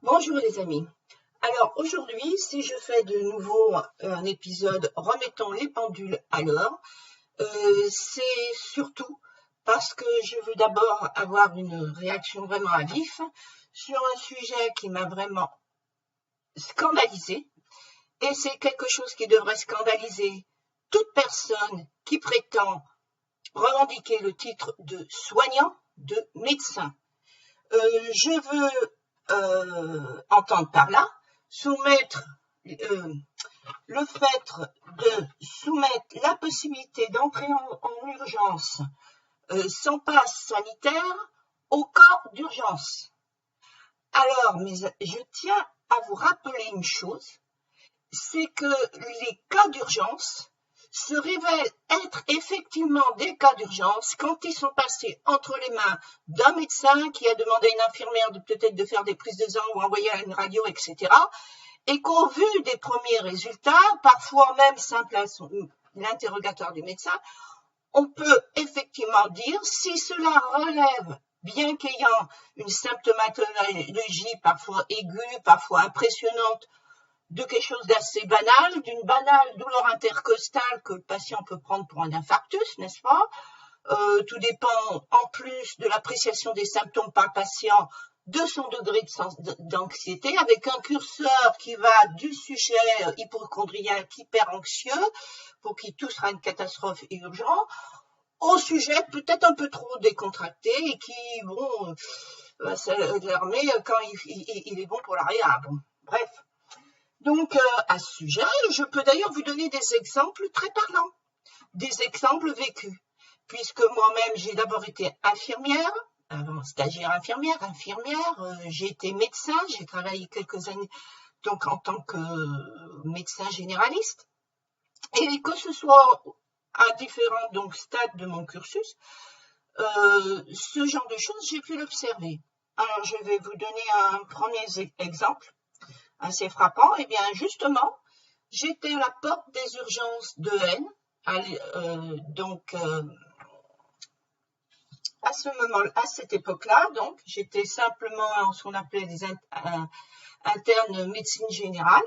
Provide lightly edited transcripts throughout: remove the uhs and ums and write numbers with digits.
Bonjour les amis. Alors aujourd'hui, si je fais de nouveau un épisode remettons les pendules à l'heure, c'est surtout parce que je veux d'abord avoir une réaction vraiment à vif sur un sujet qui m'a vraiment scandalisé, et c'est quelque chose qui devrait scandaliser toute personne qui prétend revendiquer le titre de soignant, de médecin. Je veux entendre par là soumettre le fait de soumettre la possibilité d'entrer en urgence sans passe sanitaire au cas d'urgence. Alors, mais je tiens à vous rappeler une chose, c'est que les cas d'urgence se révèlent être effectivement des cas d'urgence quand ils sont passés entre les mains d'un médecin qui a demandé à une infirmière peut-être de faire des prises de sang ou envoyer à une radio, etc. Et qu'au vu des premiers résultats, parfois même simple à l'interrogatoire du médecin, on peut effectivement dire si cela relève, bien qu'ayant une symptomatologie parfois aiguë, parfois impressionnante, de quelque chose d'assez banal, d'une banale douleur intercostale que le patient peut prendre pour un infarctus, n'est-ce pas? Tout dépend en plus de l'appréciation des symptômes par le patient, de son degré d'anxiété, avec un curseur qui va du sujet hypochondriaque hyper anxieux, pour qui tout sera une catastrophe et urgent, au sujet peut-être un peu trop décontracté et qui, bon, s'alarmer quand il est bon pour la réa. Bon, bref. Donc, à ce sujet, je peux d'ailleurs vous donner des exemples très parlants, des exemples vécus, puisque moi-même, j'ai d'abord été infirmière, stagiaire infirmière, j'ai été médecin, j'ai travaillé quelques années donc en tant que médecin généraliste, et que ce soit à différents donc, stades de mon cursus, ce genre de choses, j'ai pu l'observer. Alors, je vais vous donner un premier exemple assez frappant. Eh bien, justement, j'étais à la porte des urgences de N, à ce moment, à cette époque-là, donc, j'étais simplement en ce qu'on appelait des internes médecine générale.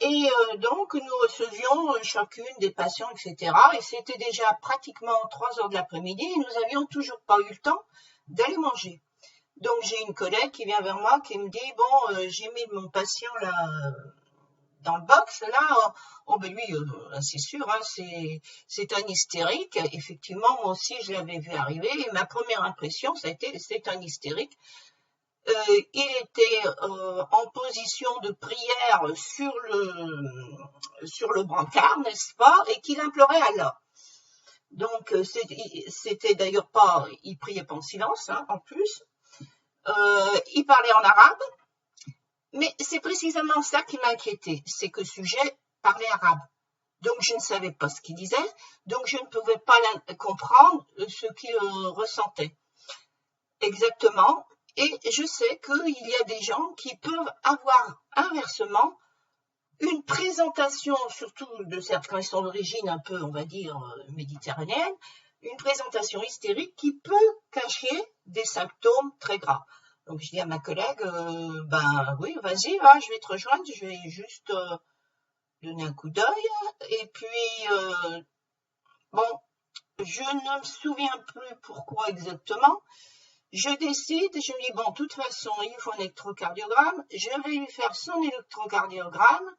Et donc, nous recevions chacune des patients, etc. Et c'était déjà pratiquement 3 heures de l'après-midi et nous n'avions toujours pas eu le temps d'aller manger. Donc, j'ai une collègue qui vient vers moi qui me dit, bon, j'ai mis mon patient là dans le box, là, oh ben lui, c'est sûr, hein, c'est un hystérique. Effectivement, moi aussi, je l'avais vu arriver et ma première impression, ça a été, c'est un hystérique. Il était en position de prière sur le brancard, n'est-ce pas, et qu'il implorait Allah. Donc, c'était d'ailleurs pas, il priait pas en silence, hein, en plus. Il parlait en arabe, mais c'est précisément ça qui m'inquiétait, c'est que ce sujet parlait arabe. Donc, je ne savais pas ce qu'il disait, donc je ne pouvais pas comprendre ce qu'il ressentait exactement. Et je sais qu'il y a des gens qui peuvent avoir inversement une présentation, surtout de certains quand ils sont d'origine un peu, on va dire, méditerranéenne, une présentation hystérique qui peut cacher des symptômes très graves. Donc je dis à ma collègue, ben oui, vas-y, je vais te rejoindre, je vais juste donner un coup d'œil. Et puis, bon, je ne me souviens plus pourquoi exactement. Je décide, je me dis, bon, de toute façon, il faut un électrocardiogramme, je vais lui faire son électrocardiogramme,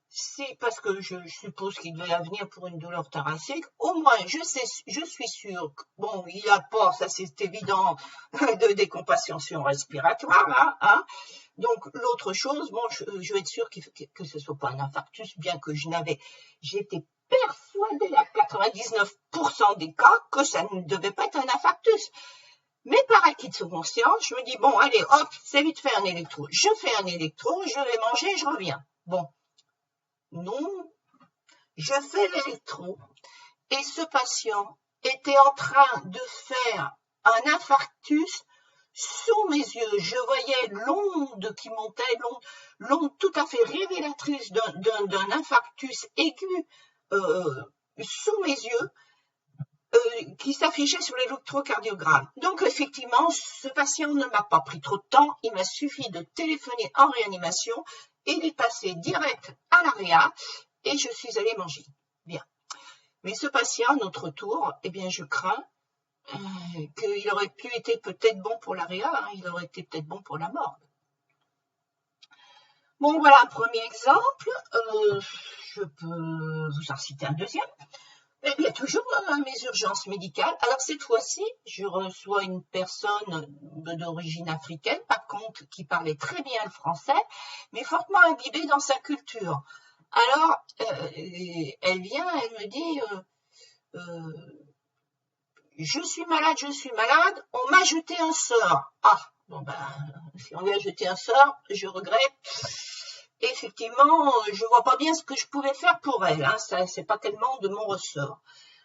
c'est parce que je suppose qu'il devait venir pour une douleur thoracique, au moins, je suis sûre, bon, il n'y a pas, ça c'est évident, de décompensation respiratoire, là, hein. Donc, l'autre chose, bon, je vais être sûre que ce ne soit pas un infarctus, bien que j'étais persuadée à 99% des cas que ça ne devait pas être un infarctus. Mais par acquis de conscience, je me dis, bon, allez, hop, c'est vite fait un électro. Je fais un électro, je vais manger, je reviens. Bon, non, je fais l'électro et ce patient était en train de faire un infarctus sous mes yeux. Je voyais l'onde qui montait, l'onde tout à fait révélatrice d'un infarctus aigu sous mes yeux. qui s'affichait sur l'électrocardiogramme. Donc effectivement, ce patient ne m'a pas pris trop de temps, il m'a suffi de téléphoner en réanimation et il est passé direct à la réa et je suis allée manger. Bien. Mais ce patient, à notre tour, eh bien je crains qu'il aurait pu été peut-être bon pour la réa, hein, il aurait été peut-être bon pour la morgue. Bon, voilà un premier exemple. Je peux vous en citer un deuxième. Eh bien, toujours à mes urgences médicales. Alors, cette fois-ci, je reçois une personne d'origine africaine, par contre, qui parlait très bien le français, mais fortement imbibée dans sa culture. Alors, elle vient, elle me dit, je suis malade, on m'a jeté un sort. Ah, bon ben, si on lui a jeté un sort, je regrette. Effectivement, je vois pas bien ce que je pouvais faire pour elle, hein. Ça, c'est pas tellement de mon ressort.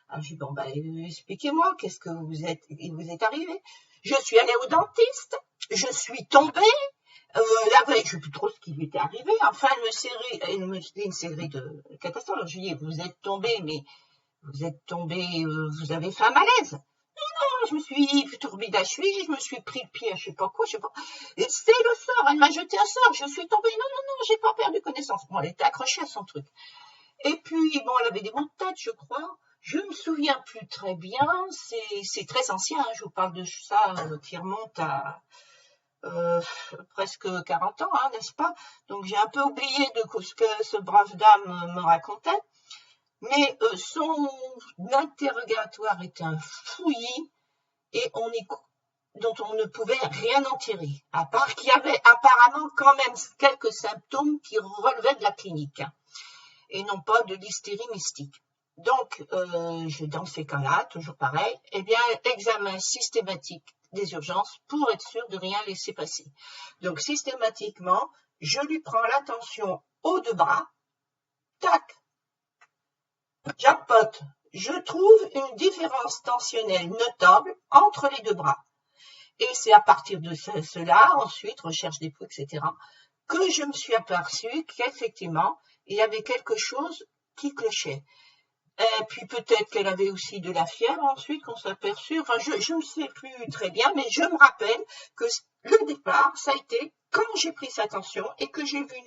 Alors, je dis, bon, ben, expliquez-moi, qu'est-ce que il vous est arrivé? Je suis allée au dentiste, je suis tombée, la veille, je ne sais plus trop ce qui lui était arrivé, enfin, elle me dit une série de catastrophes. Alors, je lui dis, vous êtes tombée, mais vous avez fait un malaise. Non, je me suis tourbée la cheville, je me suis pris le pied à je sais pas quoi, je sais pas. Et c'est le sort, elle m'a jeté un sort, je suis tombée. Non, j'ai pas perdu connaissance. Bon, elle était accrochée à son truc. Et puis, bon, elle avait des maux de tête, je crois. Je me souviens plus très bien, c'est très ancien, hein. Je vous parle de ça qui remonte à presque 40 ans, hein, n'est-ce pas? Donc j'ai un peu oublié de ce que ce brave dame me racontait. Mais son interrogatoire était un fouillis et dont on ne pouvait rien en tirer, à part qu'il y avait apparemment quand même quelques symptômes qui relevaient de la clinique et non pas de l'hystérie mystique. Donc, dans ces cas-là, toujours pareil, eh bien, examen systématique des urgences pour être sûr de rien laisser passer. Donc, systématiquement, je lui prends la tension aux deux bras, tac, jackpot, je trouve une différence tensionnelle notable entre les deux bras. Et c'est à partir de cela, ensuite, recherche des poux, etc., que je me suis aperçue qu'effectivement, il y avait quelque chose qui clochait. Et puis peut-être qu'elle avait aussi de la fièvre ensuite qu'on s'est aperçu. Enfin, je ne sais plus très bien, mais je me rappelle que le départ, ça a été quand j'ai pris sa tension et que j'ai vu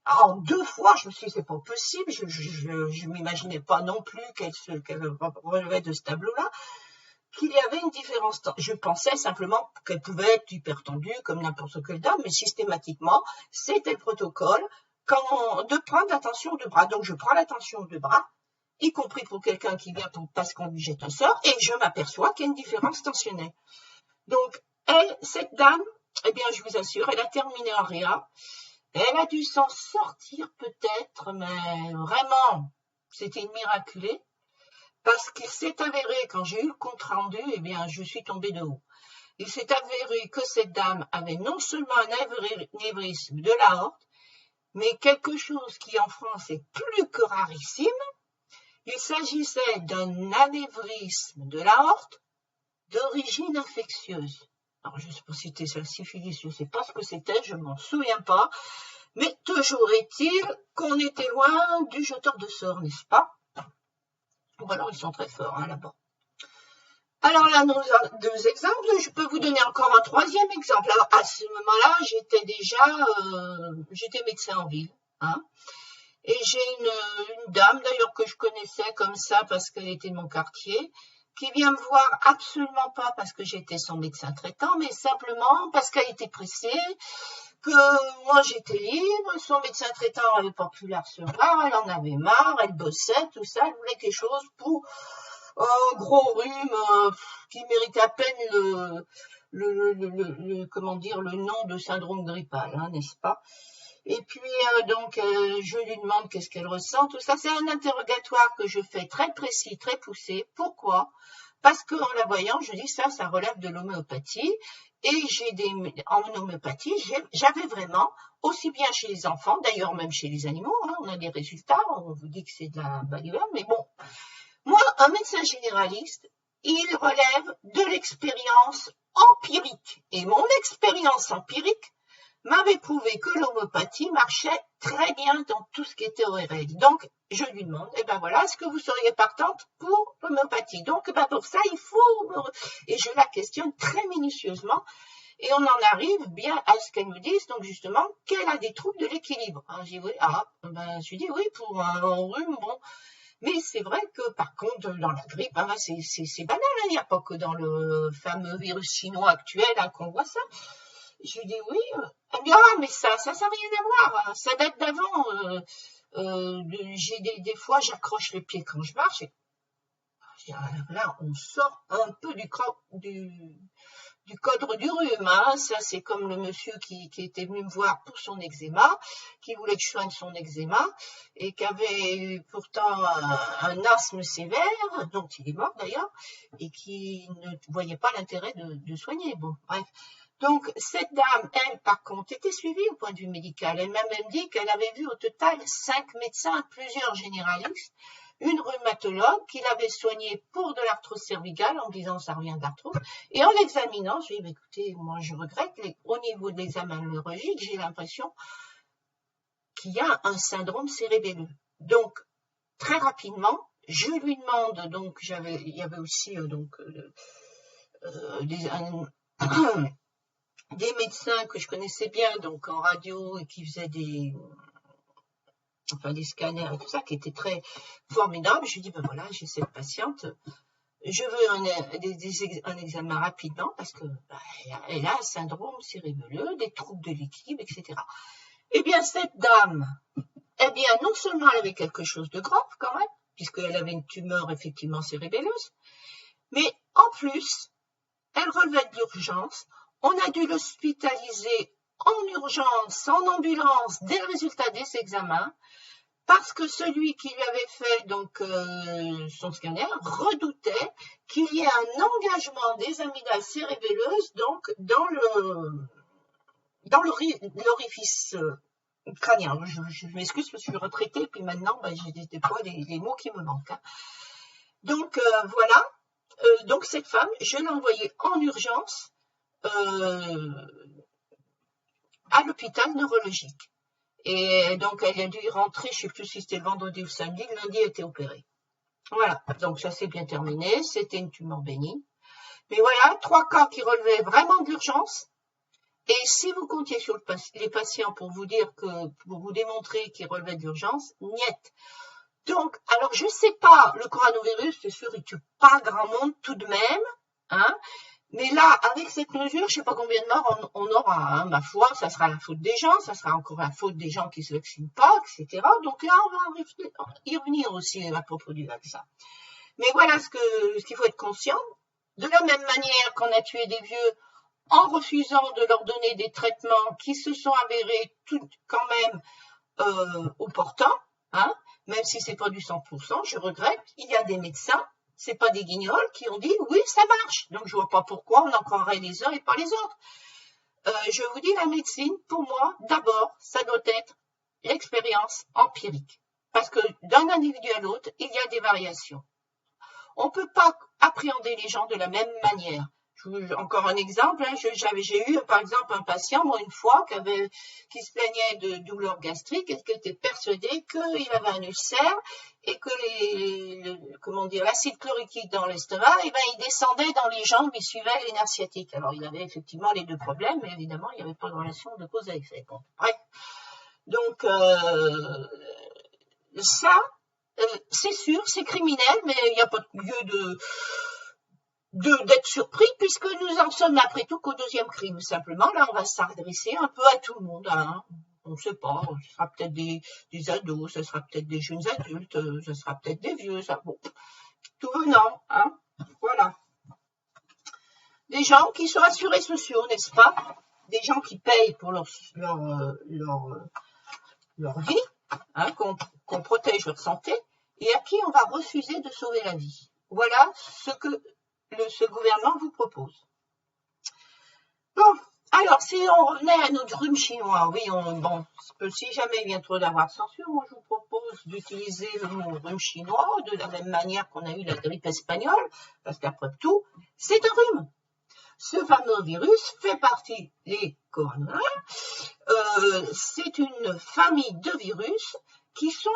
en 2 fois, je me suis dit, c'est pas possible, je m'imaginais pas non plus qu'elle relevait de ce tableau-là, qu'il y avait une différence. Je pensais simplement qu'elle pouvait être hypertendue comme n'importe quelle dame, mais systématiquement, c'était le protocole de prendre la tension aux deux bras. Donc, je prends la tension aux deux bras, y compris pour quelqu'un qui vient parce qu'on lui jette un sort, et je m'aperçois qu'il y a une différence tensionnelle. Donc, cette dame, eh bien, je vous assure, elle a terminé en réa. Elle a dû s'en sortir peut-être, mais vraiment, c'était une miraculée, parce qu'il s'est avéré, quand j'ai eu le compte rendu, eh bien, je suis tombée de haut. Il s'est avéré que cette dame avait non seulement un anévrisme de l'aorte, mais quelque chose qui en France est plus que rarissime. Il s'agissait d'un anévrisme de l'aorte d'origine infectieuse. Alors, je ne sais pas si c'était la syphilis, je ne sais pas ce que c'était, je ne m'en souviens pas. Mais toujours est-il qu'on était loin du jeteur de sorts, n'est-ce pas? Ou alors ils sont très forts, hein, là-bas. Alors là, nos 2 exemples, je peux vous donner encore un 3e exemple. Alors, à ce moment-là, j'étais médecin en ville, hein. Et j'ai une dame, d'ailleurs, que je connaissais comme ça parce qu'elle était de mon quartier, qui vient me voir absolument pas parce que j'étais son médecin traitant, mais simplement parce qu'elle était pressée, que moi j'étais libre, son médecin traitant n'avait pas pu la recevoir, elle en avait marre, elle bossait, tout ça, elle voulait quelque chose pour un gros rhume qui méritait à peine comment dire, le nom de syndrome grippal, hein, n'est-ce pas? Et puis, je lui demande qu'est-ce qu'elle ressent, tout ça. C'est un interrogatoire que je fais très précis, très poussé. Pourquoi? Parce qu'en la voyant, je dis ça relève de l'homéopathie. Et en homéopathie, j'avais vraiment, aussi bien chez les enfants, d'ailleurs même chez les animaux, hein, on a des résultats, on vous dit que c'est de la bagarre, mais bon. Moi, un médecin généraliste, il relève de l'expérience empirique. Et mon expérience empirique m'avait prouvé que l'homéopathie marchait très bien dans tout ce qui était ORL. Donc, je lui demande, eh ben voilà, est-ce que vous seriez partante pour l'homéopathie? Donc, ben pour ça, il faut... Et je la questionne très minutieusement. Et on en arrive bien à ce qu'elle me dise, donc justement, qu'elle a des troubles de l'équilibre. Hein, j'ai dit, oui, je lui dis, oui, pour un rhume, bon. Mais c'est vrai que, par contre, dans la grippe, hein, c'est banal, hein, il n'y a pas que dans le fameux virus chinois actuel hein, qu'on voit ça. Je lui dis, oui. Elle me dit, mais ça n'a rien à voir. Hein, ça date d'avant. J'ai des fois, j'accroche les pieds quand je marche. Là, on sort un peu du cadre du rhume, hein. Ça c'est comme le monsieur qui était venu me voir pour son eczéma, qui voulait que je soigne son eczéma et qui avait eu pourtant un asthme sévère, dont il est mort d'ailleurs, et qui ne voyait pas l'intérêt de soigner. Bon, bref. Donc cette dame, elle par contre, était suivie au point de vue médical. Elle m'a même dit qu'elle avait vu au total 5 médecins, plusieurs généralistes, une rhumatologue qui l'avait soignée pour de l'arthrose cervicale en me disant ça revient de l'arthrose. Et en l'examinant, je lui ai dit, écoutez, moi je regrette, au niveau de l'examen neurologique, j'ai l'impression qu'il y a un syndrome cérébelleux. Donc, très rapidement, je lui demande, donc il y avait aussi des médecins que je connaissais bien, donc en radio, et qui faisaient des scanners et tout ça, qui étaient très formidables. Je lui dis, ben voilà, j'ai cette patiente, je veux un examen rapidement parce que elle a un syndrome cérébelleux, des troubles de l'équilibre, etc. Eh bien, cette dame, non seulement elle avait quelque chose de grave quand même, puisqu'elle avait une tumeur effectivement cérébelleuse, mais en plus, elle relevait de l'urgence. On a dû l'hospitaliser en urgence, en ambulance, dès le résultat des examens, parce que celui qui lui avait fait donc son scanner redoutait qu'il y ait un engagement des amygdales cérébelleuses donc dans l'orifice crânien. Je m'excuse parce que je suis retraitée et puis maintenant j'ai des fois les mots qui me manquent. Hein. Donc voilà. Donc cette femme, je l'ai envoyée en urgence à l'hôpital neurologique. Et donc, elle a dû y rentrer, je ne sais plus si c'était le vendredi ou le samedi, le lundi, elle a été opérée. Voilà, donc ça s'est bien terminé, c'était une tumeur bénigne. Mais voilà, 3 cas qui relevaient vraiment de l'urgence. Et si vous comptiez sur les patients pour vous démontrer qu'ils relevaient de l'urgence, niet. Donc, alors je ne sais pas, le coronavirus, c'est sûr, il ne tue pas grand monde tout de même, hein. Mais là, avec cette mesure, je ne sais pas combien de morts on aura. Hein. Ma foi, ça sera la faute des gens, ça sera encore la faute des gens qui ne se vaccinent pas, etc. Donc là, on va y revenir aussi à propos du vaccin. Mais voilà ce qu'il faut être conscient. De la même manière qu'on a tué des vieux en refusant de leur donner des traitements qui se sont avérés quand même opportuns, hein, même si ce n'est pas du 100%, je regrette, il y a des médecins, c'est pas des guignols qui ont dit oui, ça marche. Donc je vois pas pourquoi on en croirait les uns et pas les autres. Je vous dis, la médecine, pour moi, d'abord, ça doit être l'expérience empirique. Parce que d'un individu à l'autre, il y a des variations. On ne peut pas appréhender les gens de la même manière. Encore un exemple, hein, j'ai eu par exemple un patient, moi une fois, qui se plaignait de douleurs gastriques et qui était persuadé qu'il avait un ulcère et que l'acide chlorhydrique dans l'estomac, il descendait dans les jambes, il suivait les nerfs sciatiques. Alors il avait effectivement les deux problèmes, mais évidemment il n'y avait pas de relation de cause à effet. Bon, bref. Donc ça, c'est sûr, c'est criminel, mais il n'y a pas de lieu d'être surpris puisque nous en sommes après tout qu'au 2e crime. Simplement, là, on va s'adresser un peu à tout le monde. Hein. On ne sait pas, ce sera peut-être des ados, ce sera peut-être des jeunes adultes, ce sera peut-être des vieux, ça, bon, tout venant, hein, voilà. Des gens qui sont assurés sociaux, n'est-ce pas? Des gens qui payent pour leur vie, hein, qu'on protège leur santé, et à qui on va refuser de sauver la vie. Voilà ce que ce gouvernement vous propose. Bon, alors si on revenait à notre rhume chinois, oui, si jamais il vient trop d'avoir censure, moi je vous propose d'utiliser le mot rhume chinois de la même manière qu'on a eu la grippe espagnole, parce qu'après tout, c'est un rhume. Ce fameux virus fait partie des coronavirus, c'est une famille de virus qui sont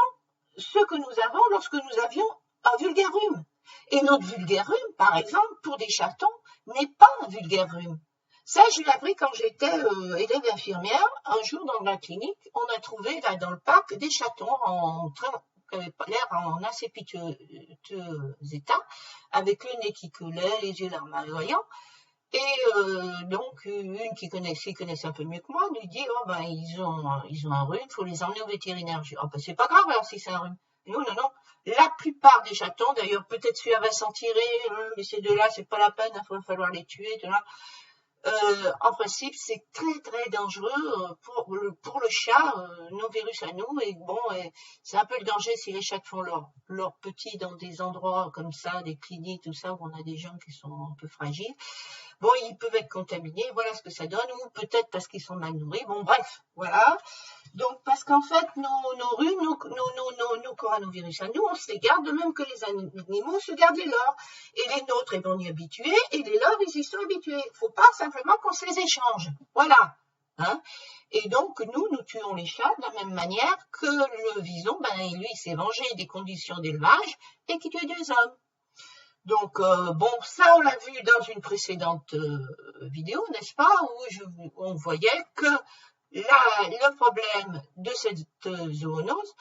ceux que nous avons lorsque nous avions un vulgaire rhume. Et notre vulgaire rhume, par exemple, pour des chatons, n'est pas un vulgaire rhume. Ça, je l'ai appris quand j'étais élève infirmière. Un jour, dans la clinique, on a trouvé là dans le parc des chatons qui avaient l'air en assez piteux état, avec le nez qui coulait, les yeux larmoyants. Et donc, une qui connaissait un peu mieux que moi, lui dit, oh ben, ils ont un rhume, il faut les emmener au vétérinaire. Je dis, oh ben, c'est pas grave alors si c'est un rhume. Non, non, non. La plupart des chatons, d'ailleurs, peut-être celui-là va s'en tirer, mais ces deux-là, c'est pas la peine, il va falloir les tuer, tout là. En principe, c'est très très dangereux pour le chat, nos virus à nous, et bon, c'est un peu le danger si les chats font leur petit dans des endroits comme ça, des cliniques, tout ça, où on a des gens qui sont un peu fragiles. Bon, ils peuvent être contaminés, voilà ce que ça donne, ou peut-être parce qu'ils sont mal nourris, bon bref, voilà. Donc, parce qu'en fait, nos rhumes, nos coronavirus à nous, on se les garde de même que les animaux se gardent les leurs. Et les nôtres, ils vont y habituer, et les leurs, ils y sont habitués. Il ne faut pas simplement qu'on se les échange. Voilà. Hein? Et donc, nous tuons les chats de la même manière que le vison, ben, lui, il s'est vengé des conditions d'élevage et qui tuait des hommes. Donc, bon, ça, on l'a vu dans une précédente vidéo, n'est-ce pas, où on voyait que le problème de cette zoonose,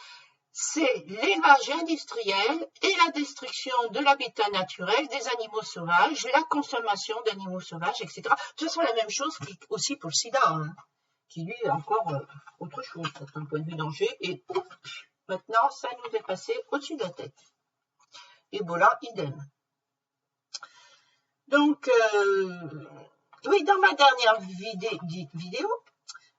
c'est l'élevage industriel et la destruction de l'habitat naturel des animaux sauvages, la consommation d'animaux sauvages, etc. De toute façon, la même chose aussi pour le sida, hein, qui lui est encore autre chose d'un point de vue danger. Et maintenant, ça nous est passé au-dessus de la tête. Ebola, idem. Donc, oui, dans ma dernière vidéo,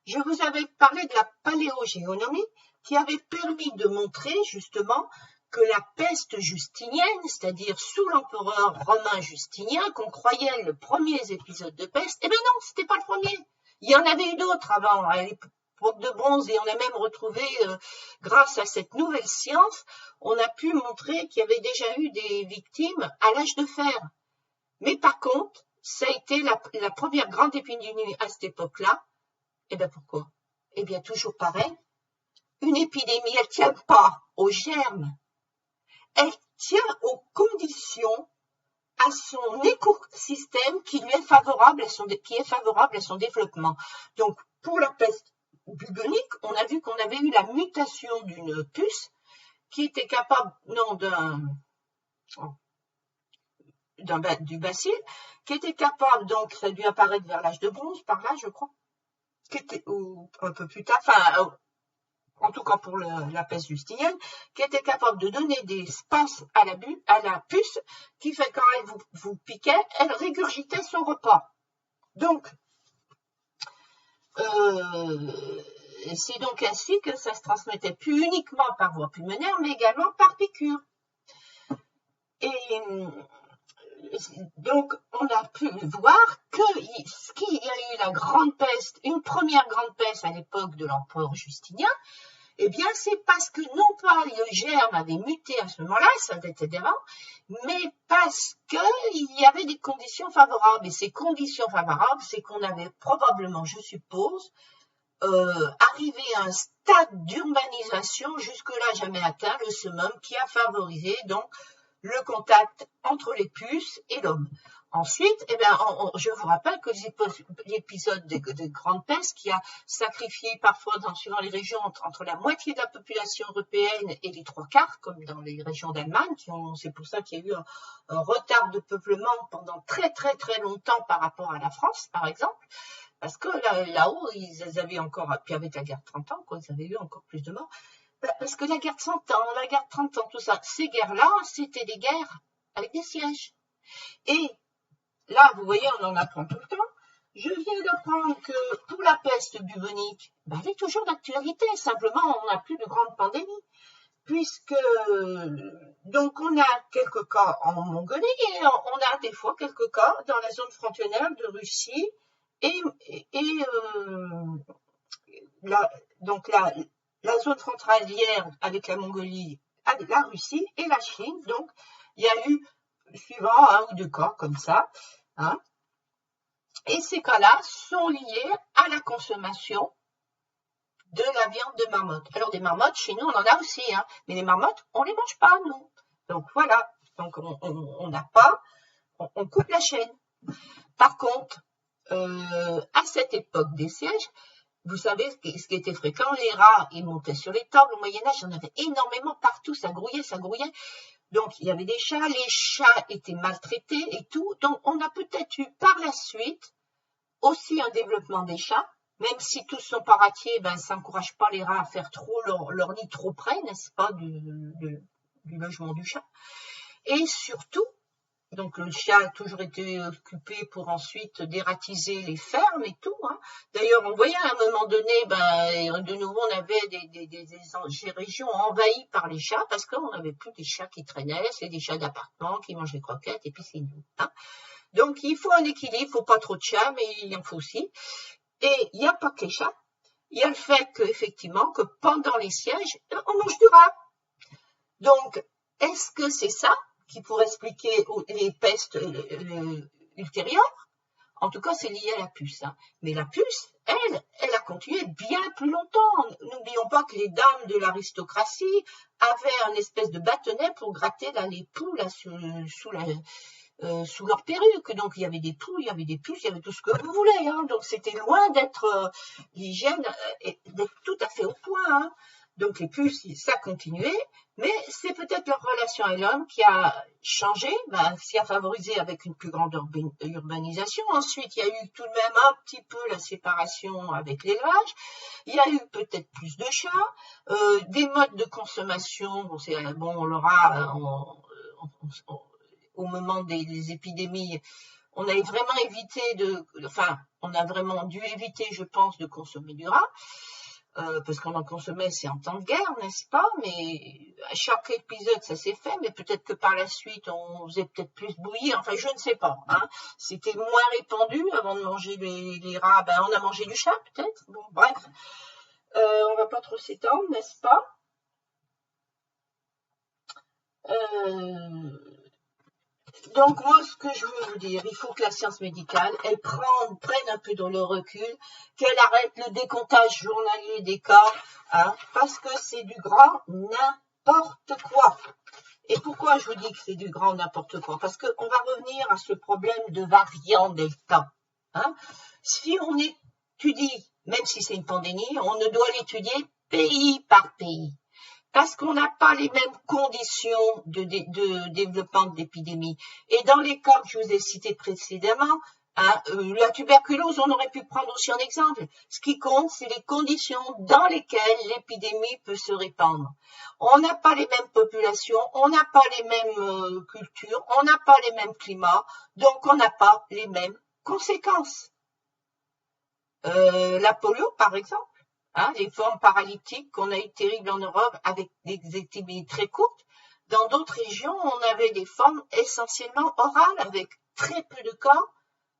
je vous avais parlé de la paléogéonomie qui avait permis de montrer justement que la peste justinienne, c'est-à-dire sous l'empereur romain Justinien, qu'on croyait le premier épisode de peste, eh bien non, c'était pas le premier. Il y en avait eu d'autres avant, à l'époque de bronze, et on a même retrouvé, grâce à cette nouvelle science, on a pu montrer qu'il y avait déjà eu des victimes à l'âge de fer. Mais par contre, ça a été la première grande épidémie à cette époque-là. Eh bien pourquoi? Eh bien toujours pareil, une épidémie, elle ne tient pas aux germes, elle tient aux conditions, à son écosystème qui lui est favorable à son développement. Donc pour la peste bubonique, on a vu qu'on avait eu la mutation d'une puce qui était capable, du bacille, qui était capable, donc ça a dû apparaître vers l'âge de bronze, par là je crois, ou un peu plus tard, enfin, en tout cas pour la peste justinienne, qui était capable de donner des spasmes à la puce, qui fait quand elle vous piquait, elle régurgitait son repas. Donc, c'est donc ainsi que ça se transmettait plus uniquement par voie pulmonaire, mais également par piqûre. Et donc, on a pu voir qu'il y a eu la grande peste, une première grande peste à l'époque de l'empereur Justinien. Eh bien, c'est parce que non pas le germe avait muté à ce moment-là, ça datait d'avant, mais parce qu'il y avait des conditions favorables. Et ces conditions favorables, c'est qu'on avait probablement, je suppose, arrivé à un stade d'urbanisation jusque-là jamais atteint, le summum, qui a favorisé donc le contact entre les puces et l'homme. Ensuite, eh bien, je vous rappelle que l'épisode de grande peste qui a sacrifié parfois, suivant les régions, entre la moitié de la population européenne et les 3/4, comme dans les régions d'Allemagne, c'est pour ça qu'il y a eu un retard de peuplement pendant très très très longtemps par rapport à la France, par exemple, parce que là-haut, ils avaient encore, puis avec la guerre de 30 ans, ils avaient eu encore plus de morts. Parce que la guerre de 100 ans, la guerre de 30 ans, tout ça, ces guerres-là, c'était des guerres avec des sièges. Et là, vous voyez, on en apprend tout le temps. Je viens d'apprendre que pour la peste bubonique, elle est toujours d'actualité. Simplement, on n'a plus de grande pandémie. Puisque, donc, on a quelques cas en Mongolie et on a des fois quelques cas dans la zone frontière de Russie donc la zone frontalière avec la Mongolie, avec la Russie et la Chine. Donc, il y a eu, suivant un ou deux cas comme ça, hein, et ces cas-là sont liés à la consommation de la viande de marmotte. Alors des marmottes, chez nous, on en a aussi, hein, mais les marmottes, on les mange pas, nous. Donc voilà, donc on n'a pas, on coupe la chaîne. Par contre, à cette époque des sièges, vous savez ce qui était fréquent, les rats, ils montaient sur les tables. Au Moyen-Âge, il y en avait énormément partout, ça grouillait, ça grouillait. Donc, il y avait des chats, les chats étaient maltraités et tout. Donc, on a peut-être eu par la suite aussi un développement des chats, même si tous sont pas ratiers, ben, ça n'encourage pas les rats à faire trop leur nid trop près, n'est-ce pas, du logement du chat. Et surtout, donc le chat a toujours été occupé pour ensuite dératiser les fermes et tout. Hein. D'ailleurs, on voyait à un moment donné, ben, de nouveau, on avait des régions envahies par les chats parce qu'on n'avait plus des chats qui traînaient, c'est des chats d'appartement qui mangent des croquettes et puis c'est tout. Hein. Donc, il faut un équilibre, il ne faut pas trop de chats, mais il en faut aussi. Et il n'y a pas que les chats, il y a le fait qu'effectivement, que pendant les sièges, on mange du rat. Donc, est-ce que c'est ça qui pourrait expliquer les pestes ultérieures? En tout cas, c'est lié à la puce. Hein. Mais la puce, elle a continué bien plus longtemps. N'oublions pas que les dames de l'aristocratie avaient un espèce de bâtonnet pour gratter là, les poux là, sous leur perruque. Donc, il y avait des poux, il y avait des puces, il y avait tout ce que vous voulez. Hein. Donc, c'était loin d'être l'hygiène, d'être tout à fait au point. Hein. Donc, les puces, ça continuait, mais c'est peut-être leur relation à l'homme qui a changé, qui a favorisé avec une plus grande urbanisation. Ensuite, il y a eu tout de même un petit peu la séparation avec l'élevage. Il y a eu peut-être plus de chats, des modes de consommation. Bon, on l'aura au moment des épidémies. On a vraiment on a vraiment dû éviter, je pense, de consommer du rat. Parce qu'on en consommait, c'est en temps de guerre, n'est-ce pas? Mais à chaque épisode, ça s'est fait, mais peut-être que par la suite, on faisait peut-être plus bouillir, enfin, je ne sais pas. Hein. C'était moins répandu avant de manger les rats. Ben, on a mangé du chat, peut-être. Bon, bref. On va pas trop s'étendre, n'est-ce pas? Donc, moi, ce que je veux vous dire, il faut que la science médicale, elle prenne un peu dans le recul, qu'elle arrête le décomptage journalier des cas, hein, parce que c'est du grand n'importe quoi. Et pourquoi je vous dis que c'est du grand n'importe quoi? Parce qu'on va revenir à ce problème de variant Delta. Hein. Si on étudie, même si c'est une pandémie, on ne doit l'étudier pays par pays. Parce qu'on n'a pas les mêmes conditions de développement de l'épidémie. Et dans les cas que je vous ai cités précédemment, hein, la tuberculose, on aurait pu prendre aussi en exemple. Ce qui compte, c'est les conditions dans lesquelles l'épidémie peut se répandre. On n'a pas les mêmes populations, on n'a pas les mêmes cultures, on n'a pas les mêmes climats, donc on n'a pas les mêmes conséquences. La polio, par exemple. Hein, les formes paralytiques qu'on a eu terribles en Europe avec des épidémies très courtes. Dans d'autres régions, on avait des formes essentiellement orales avec très peu de cas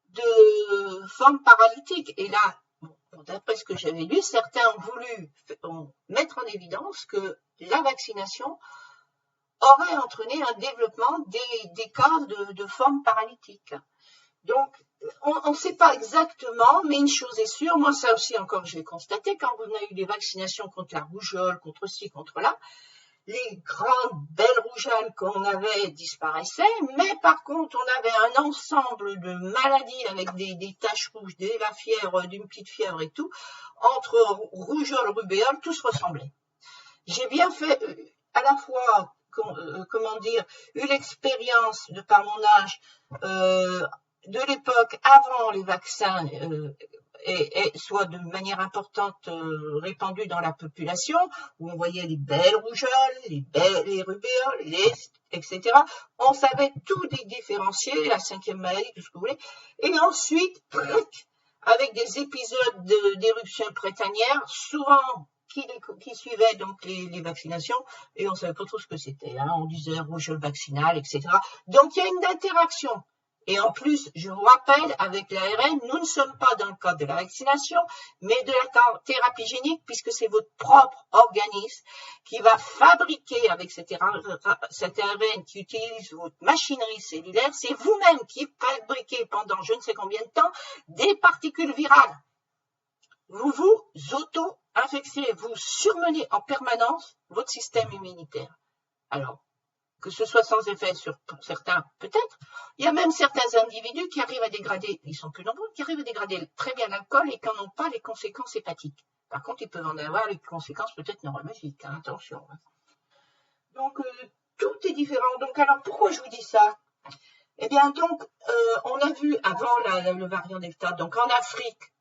de formes paralytiques. Et là, d'après ce que j'avais lu, certains ont voulu mettre en évidence que la vaccination aurait entraîné un développement des cas de formes paralytiques. Donc, on ne sait pas exactement, mais une chose est sûre, moi ça aussi encore je l'ai constaté, quand on a eu des vaccinations contre la rougeole, contre ci, contre là, les grandes belles rougeoles qu'on avait disparaissaient, mais par contre on avait un ensemble de maladies avec des taches rouges, de la fièvre, d'une petite fièvre et tout, entre rougeole, rubéole, tout se ressemblait. J'ai bien fait à la fois, eu l'expérience de par mon âge, de l'époque avant les vaccins soit de manière importante répandue dans la population, où on voyait les belles rougeoles, les rubéoles, etc. On savait tout différencier, la 5e maladie, tout ce que vous voulez. Et ensuite, avec des épisodes d'éruption printanière, souvent qui suivaient donc les vaccinations, et on ne savait pas trop ce que c'était. Hein. On disait rougeole vaccinale, etc. Donc il y a une interaction. Et en plus, je vous rappelle, avec l'ARN, nous ne sommes pas dans le cadre de la vaccination, mais de la thérapie génique, puisque c'est votre propre organisme qui va fabriquer avec cet ARN qui utilise votre machinerie cellulaire, c'est vous-même qui fabriquez pendant je ne sais combien de temps des particules virales. vous vous auto-infectez, vous surmenez en permanence votre système immunitaire. Alors, que ce soit sans effet pour certains, peut-être. Il y a même certains individus qui arrivent à dégrader, ils sont plus nombreux, qui arrivent à dégrader très bien l'alcool et qui n'en ont pas les conséquences hépatiques. Par contre, ils peuvent en avoir les conséquences peut-être neurologiques, hein, attention. Donc, tout est différent. Donc, alors, pourquoi je vous dis ça? Eh bien, donc, on a vu avant le variant Delta, donc en Afrique,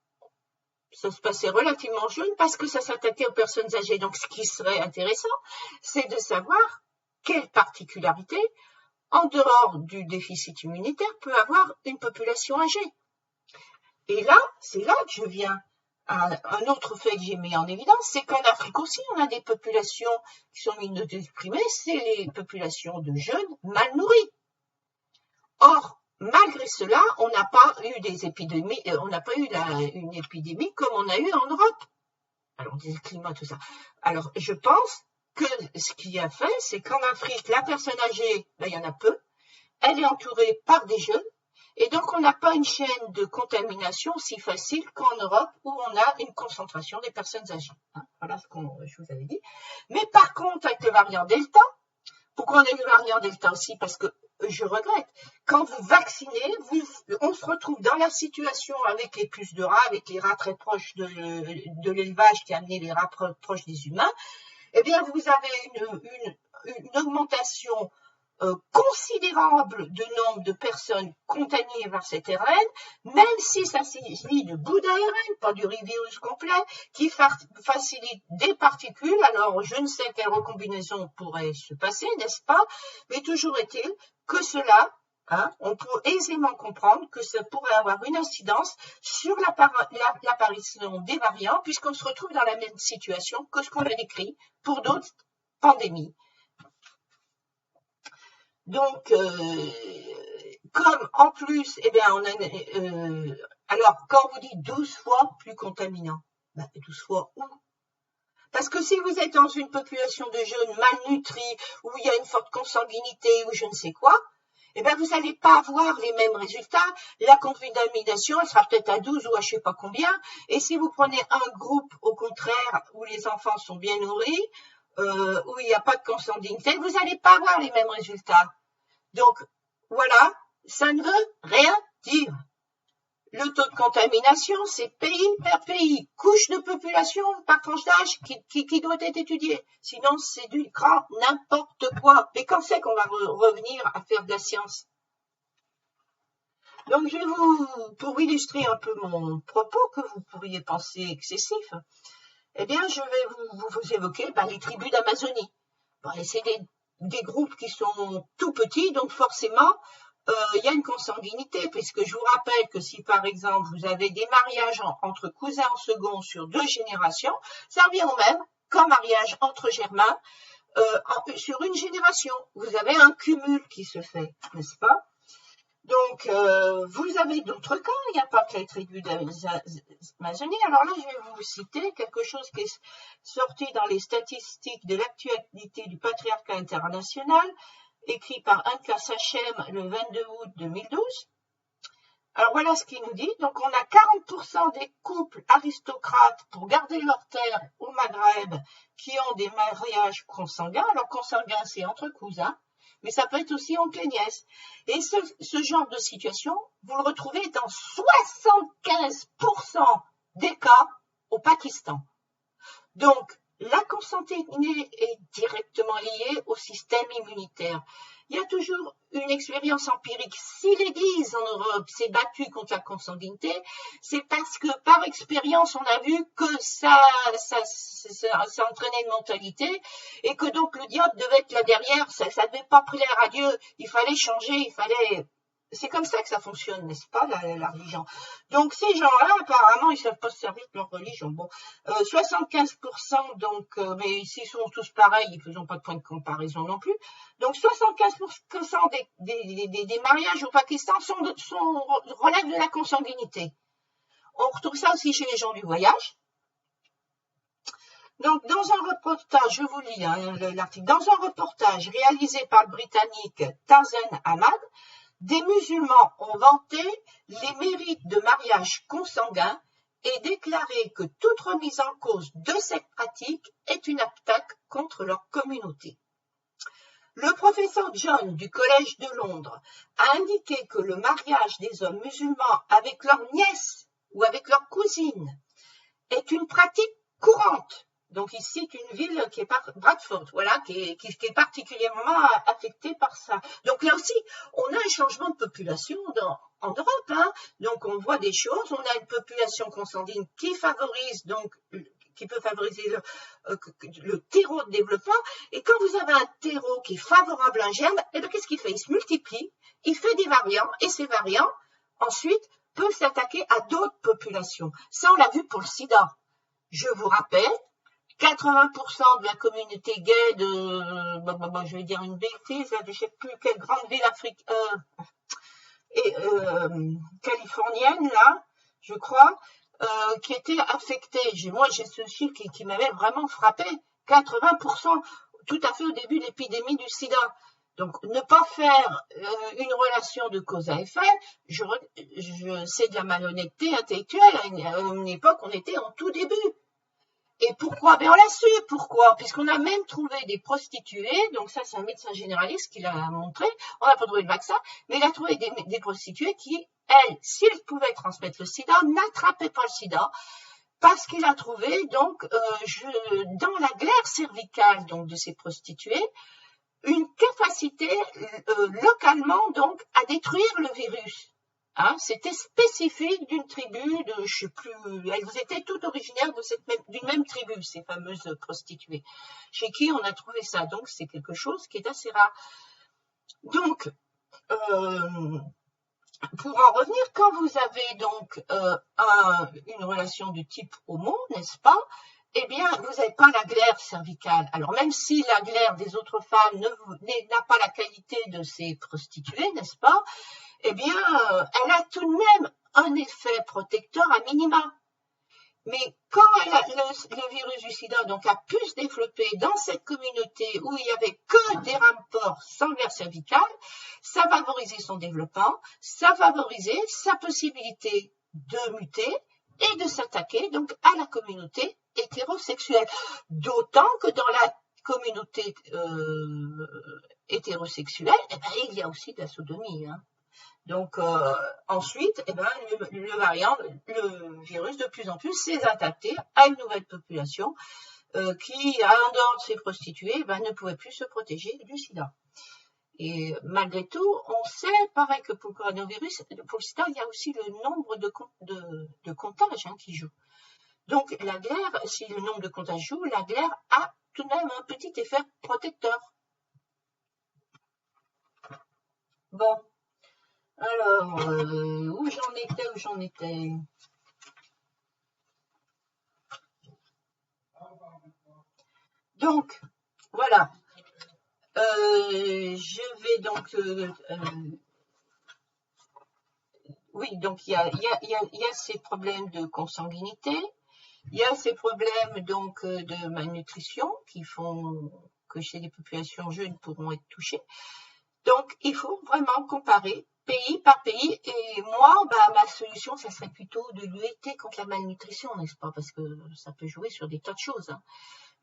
ça se passait relativement jeune parce que ça s'attaquait aux personnes âgées. Donc, ce qui serait intéressant, c'est de savoir quelle particularité, en dehors du déficit immunitaire, peut avoir une population âgée. Et là, c'est là que je viens à un autre fait que j'ai mis en évidence, c'est qu'en Afrique aussi, on a des populations qui sont immunodéprimées, c'est les populations de jeunes mal nourris. Or, malgré cela, on n'a pas eu des épidémies, on n'a pas eu une épidémie comme on a eu en Europe. Alors, des climats, tout ça. Alors, je pense que ce qui a fait, c'est qu'en Afrique, la personne âgée, ben, il y en a peu, elle est entourée par des jeunes, et donc on n'a pas une chaîne de contamination si facile qu'en Europe, où on a une concentration des personnes âgées. Hein, voilà ce que je vous avais dit. Mais par contre, avec le variant Delta, pourquoi on a eu le variant Delta aussi? Parce que je regrette, quand vous vaccinez, on se retrouve dans la situation avec les puces de rats, avec les rats très proches de l'élevage qui a amené les rats proches des humains. Eh bien, vous avez une augmentation considérable de nombre de personnes contaminées par cet ARN, même si ça s'agit de bouts d'ARN, pas du virus complet, qui facilite des particules. Alors, je ne sais quelle recombinaison pourrait se passer, n'est-ce pas? Mais toujours est-il que cela, hein, on peut aisément comprendre que ça pourrait avoir une incidence sur l'apparition des variants, puisqu'on se retrouve dans la même situation que ce qu'on a décrit pour d'autres pandémies. Donc, comme en plus, eh bien, alors, quand on vous dit 12 fois plus contaminant, ben, 12 fois où? Parce que si vous êtes dans une population de jeunes malnutris, où il y a une forte consanguinité, ou je ne sais quoi, eh bien, vous n'allez pas avoir les mêmes résultats. La contamination, elle sera peut-être à 12 ou à je ne sais pas combien. Et si vous prenez un groupe, au contraire, où les enfants sont bien nourris, où il n'y a pas de consanguinité, vous n'allez pas avoir les mêmes résultats. Donc, voilà, ça ne veut rien dire. Le taux de contamination, c'est pays par pays, couche de population par tranche d'âge qui doit être étudiée. Sinon, c'est du grand n'importe quoi. Et quand c'est qu'on va revenir à faire de la science? Donc, je vais pour illustrer un peu mon propos que vous pourriez penser excessif, eh bien, je vais vous évoquer les tribus d'Amazonie. Bon, c'est des groupes qui sont tout petits, donc forcément, il y a une consanguinité, puisque je vous rappelle que si, par exemple, vous avez des mariages entre cousins en second sur 2 générations, ça revient au même qu'un mariage entre germains sur une génération. Vous avez un cumul qui se fait, n'est-ce pas? Donc, vous avez d'autres cas, il n'y a pas que les tribus d'Amazonie. Alors là, je vais vous citer quelque chose qui est sorti dans les statistiques de l'actualité du patriarcat international, écrit par Anka Sachem le 22 août 2012. Alors voilà ce qu'il nous dit. Donc, on a 40% des couples aristocrates pour garder leur terre au Maghreb qui ont des mariages consanguins. Alors, consanguins, c'est entre cousins. Mais ça peut être aussi oncle et nièce. Et ce genre de situation, vous le retrouvez dans 75% des cas au Pakistan. Donc, la consanguinité est directement liée au système immunitaire. Il y a toujours une expérience empirique. Si l'Église en Europe s'est battue contre la consanguinité, c'est parce que par expérience, on a vu que ça entraînait une mentalité et que donc le diable devait être là derrière, ça ne devait pas plaire à Dieu, il fallait changer, c'est comme ça que ça fonctionne, n'est-ce pas, la religion. Donc, ces gens-là, apparemment, ils ne savent pas se servir de leur religion. Bon, 75%, donc, mais s'ils sont tous pareils, ils ne faisons pas de point de comparaison non plus. Donc, 75% des mariages au Pakistan relèvent de la consanguinité. On retrouve ça aussi chez les gens du voyage. Donc, dans un reportage, je vous lis l'article, dans un reportage réalisé par le Britannique Tarzan Ahmad, des musulmans ont vanté les mérites de mariage consanguin et déclaré que toute remise en cause de cette pratique est une attaque contre leur communauté. Le professeur John du Collège de Londres a indiqué que le mariage des hommes musulmans avec leurs nièces ou avec leurs cousines est une pratique courante. Donc ici, c'est une ville qui est Bradford, voilà, qui est particulièrement affectée par ça. Donc là aussi, on a un changement de population en Europe, hein. Donc on voit des choses, on a une population consanguine qui favorise, donc qui peut favoriser le terreau de développement. Et quand vous avez un terreau qui est favorable à un germe, eh bien qu'est-ce qu'il fait? Il se multiplie, il fait des variants, et ces variants, ensuite, peuvent s'attaquer à d'autres populations. Ça, on l'a vu pour le sida. Je vous rappelle, 80% de la communauté gay de, je vais dire une bêtise, je ne sais plus quelle grande ville californienne, là, je crois, qui était affectée. Moi, j'ai ce chiffre qui m'avait vraiment frappé. 80%, tout à fait au début de l'épidémie du sida. Donc, ne pas faire une relation de cause à effet, c'est de la malhonnêteté intellectuelle. À une époque, on était en tout début. Et pourquoi? Ben on l'a su. Pourquoi? Puisqu'on a même trouvé des prostituées, donc ça c'est un médecin généraliste qui l'a montré, on n'a pas trouvé le vaccin, mais il a trouvé des prostituées qui, elles, s'ils pouvaient transmettre le sida, n'attrapaient pas le sida, parce qu'il a trouvé donc dans la glaire cervicale donc de ces prostituées une capacité localement donc à détruire le virus. Hein, c'était spécifique d'une tribu de, je sais plus, elles étaient toutes originaires d'une même tribu, ces fameuses prostituées, chez qui on a trouvé ça. Donc, c'est quelque chose qui est assez rare. Donc, pour en revenir, quand vous avez donc une relation du type homo, n'est-ce pas? Eh bien, vous n'avez pas la glaire cervicale. Alors, même si la glaire des autres femmes n'a pas la qualité de ces prostituées, n'est-ce pas? Eh bien, elle a tout de même un effet protecteur à minima. Mais quand le virus du sida donc, a pu se développer dans cette communauté où il n'y avait que des rapports sans glaire cervicale, ça favorisait son développement, ça favorisait sa possibilité de muter et de s'attaquer donc à la communauté hétérosexuelle. D'autant que dans la communauté hétérosexuelle, eh ben, il y a aussi de la sodomie. Hein. Donc ensuite, eh ben, le virus de plus en plus s'est adapté à une nouvelle population qui, en dehors de ses prostituées, eh ben, ne pouvait plus se protéger du sida. Et malgré tout, on sait, pareil que pour le coronavirus, pour le sida, il y a aussi le nombre de contages hein, qui joue. Donc la glaire, si le nombre de contages joue, la glaire a tout de même un petit effet protecteur. Bon. Alors, où j'en étais Donc, voilà. Je vais donc... oui, donc il y a ces problèmes de consanguinité, il y a ces problèmes donc de malnutrition qui font que chez les populations jeunes pourront être touchées. Donc, il faut vraiment comparer pays par pays. Et moi, bah, ma solution, ça serait plutôt de lutter contre la malnutrition, n'est-ce pas? Parce que ça peut jouer sur des tas de choses. Hein.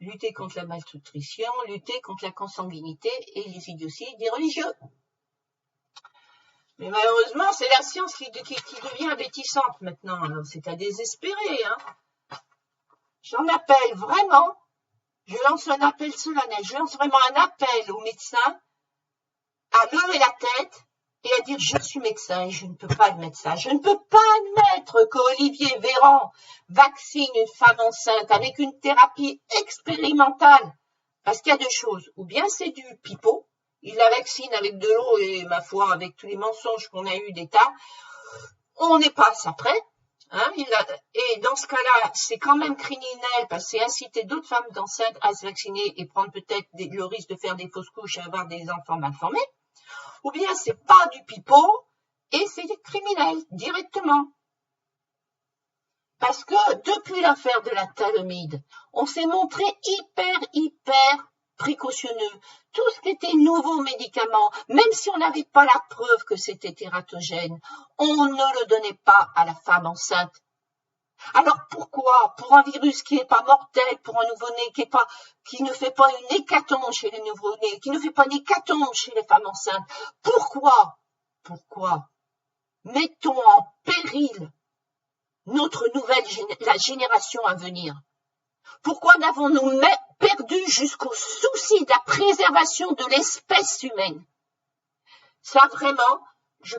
Lutter contre la malnutrition, lutter contre la consanguinité et les idioties des religieux. Mais malheureusement, c'est la science qui devient abétissante maintenant. C'est à désespérer. Hein. J'en appelle vraiment, je lance un appel solennel, je lance vraiment un appel aux médecins à lever la tête et à dire je suis médecin et je ne peux pas admettre ça. Je ne peux pas admettre qu'Olivier Véran vaccine une femme enceinte avec une thérapie expérimentale. Parce qu'il y a deux choses. Ou bien c'est du pipeau, il la vaccine avec de l'eau et ma foi avec tous les mensonges qu'on a eu d'État. On n'est pas à ça près. Hein, et dans ce cas-là, c'est quand même criminel parce que c'est inciter d'autres femmes enceintes à se vacciner et prendre peut-être le risque de faire des fausses couches et avoir des enfants mal formés. Ou bien c'est pas du pipeau et c'est criminel directement. Parce que depuis l'affaire de la thalidomide, on s'est montré hyper précautionneux. Tout ce qui était nouveau médicament, même si on n'avait pas la preuve que c'était tératogène, on ne le donnait pas à la femme enceinte. Alors pourquoi, pour un virus qui n'est pas mortel, pour un nouveau-né qui ne fait pas une hécatombe chez les nouveau-nés, qui ne fait pas une hécatombe chez les femmes enceintes, pourquoi mettons en péril la génération à venir? Pourquoi n'avons-nous perdu jusqu'au souci de la préservation de l'espèce humaine? Ça vraiment, je